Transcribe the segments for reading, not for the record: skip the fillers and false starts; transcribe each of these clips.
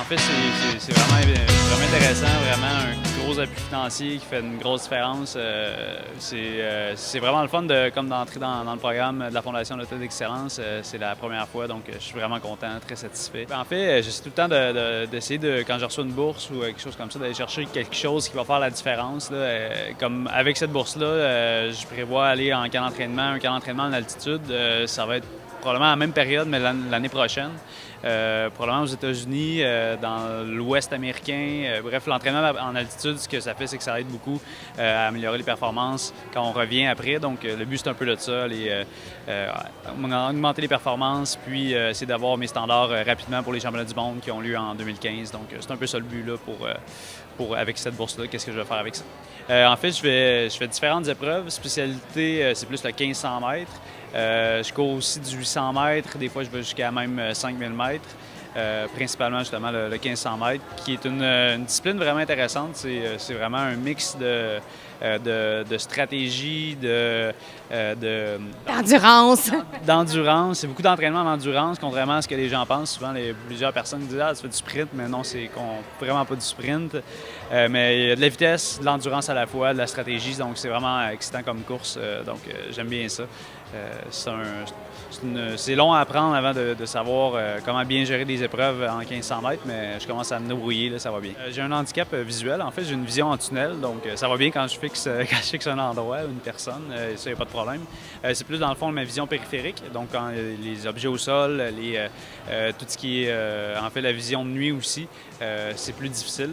fait, c'est vraiment intéressant, vraiment un gros appui financier qui fait une grosse différence. C'est vraiment le fun comme d'entrer dans le programme de la Fondation de l'Hôtel d'Excellence. C'est la première fois, donc je suis vraiment content, très satisfait. En fait, j'essaie tout le temps d'essayer quand je reçois une bourse ou quelque chose comme ça, d'aller chercher quelque chose qui va faire la différence. Là. Comme avec cette bourse-là, je prévois aller en camp d'entraînement, un camp d'entraînement en altitude. Ça va être probablement à la même période, mais l'année prochaine. Probablement aux États-Unis, dans l'Ouest américain. Bref, l'entraînement en altitude, ce que ça fait, c'est que ça aide beaucoup à améliorer les performances quand on revient après. Donc, le but, c'est un peu de ça, augmenter les performances, puis essayer d'avoir mes standards rapidement pour les championnats du monde qui ont lieu en 2015. Donc, c'est un peu ça le but là, avec cette bourse-là. Qu'est-ce que je vais faire avec ça? En fait, je fais différentes épreuves. Spécialité, c'est plus le 1500 mètres. Je cours aussi du 800 mètres. Des fois, je vais jusqu'à même 5000 mètres. Principalement, justement, le 1500 mètres, qui est une discipline vraiment intéressante. C'est vraiment un mix de stratégie, D'endurance. D'endurance. C'est beaucoup d'entraînement en endurance, contrairement à ce que les gens pensent. Souvent, plusieurs personnes disent « Ah, tu fais du sprint », mais non, c'est vraiment pas du sprint. Mais il y a de la vitesse, de l'endurance à la fois, de la stratégie, donc c'est vraiment excitant comme course. Donc, j'aime bien ça. C'est long à apprendre avant de savoir comment bien gérer des épreuves en 1500 mètres, mais je commence à me débrouiller, là, ça va bien. J'ai un handicap visuel, en fait, j'ai une vision en tunnel, donc ça va bien quand je fixe un endroit, une personne, ça, il n'y a pas de problème. C'est plus dans le fond de ma vision périphérique, donc quand les objets au sol, tout ce qui est, en fait, la vision de nuit aussi, c'est plus difficile.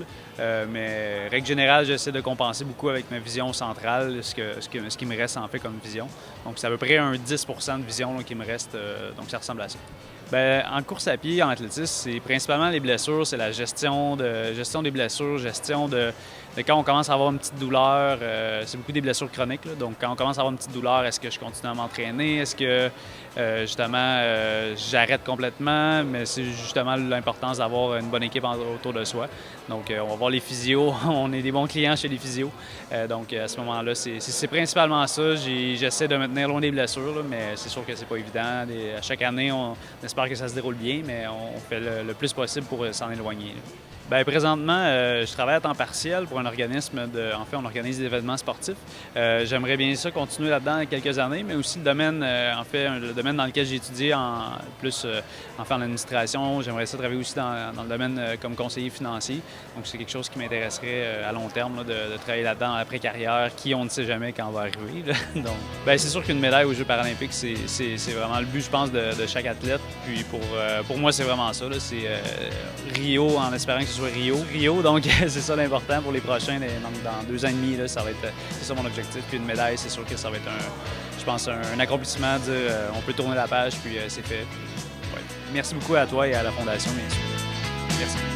Mais règle générale, j'essaie de compenser beaucoup avec ma vision centrale, ce qui me reste en fait comme vision. Donc c'est à peu près un 10 % de vision là, qui me reste, donc ça ressemble à ça. Bien, en course à pied, en athlétisme, c'est principalement les blessures, c'est la gestion des blessures, gestion de quand on commence à avoir une petite douleur, c'est beaucoup des blessures chroniques. Là, donc quand on commence à avoir une petite douleur, est-ce que je continue à m'entraîner? Est-ce que justement j'arrête complètement? Mais c'est justement l'importance d'avoir une bonne équipe autour de soi. Donc on va voir les physios, on est des bons clients chez les physios. Donc à ce moment-là, c'est principalement ça. J'essaie de me tenir loin des blessures, là, mais c'est sûr que c'est pas évident. À chaque année, on espère que ça se déroule bien, mais on fait le plus possible pour s'en éloigner. Là. Bien, présentement, je travaille à temps partiel pour un organisme en fait, on organise des événements sportifs. J'aimerais bien ça continuer là-dedans quelques années, mais aussi le domaine, le domaine dans lequel j'ai étudié en administration. J'aimerais ça travailler aussi dans le domaine comme conseiller financier. Donc, c'est quelque chose qui m'intéresserait à long terme, là, de travailler là-dedans après carrière, qui on ne sait jamais quand on va arriver. Là. Donc, bien, c'est sûr qu'une médaille aux Jeux paralympiques, c'est vraiment le but, je pense, de chaque athlète. Puis pour moi, c'est vraiment ça. C'est Rio, en espérant que ce soit Rio, donc c'est ça l'important pour les prochains. Dans 2 ans et demi, là, c'est ça mon objectif. Puis une médaille, c'est sûr que ça va être je pense, un accomplissement. On peut tourner la page, puis c'est fait. Ouais. Merci beaucoup à toi et à la Fondation, bien sûr. Merci.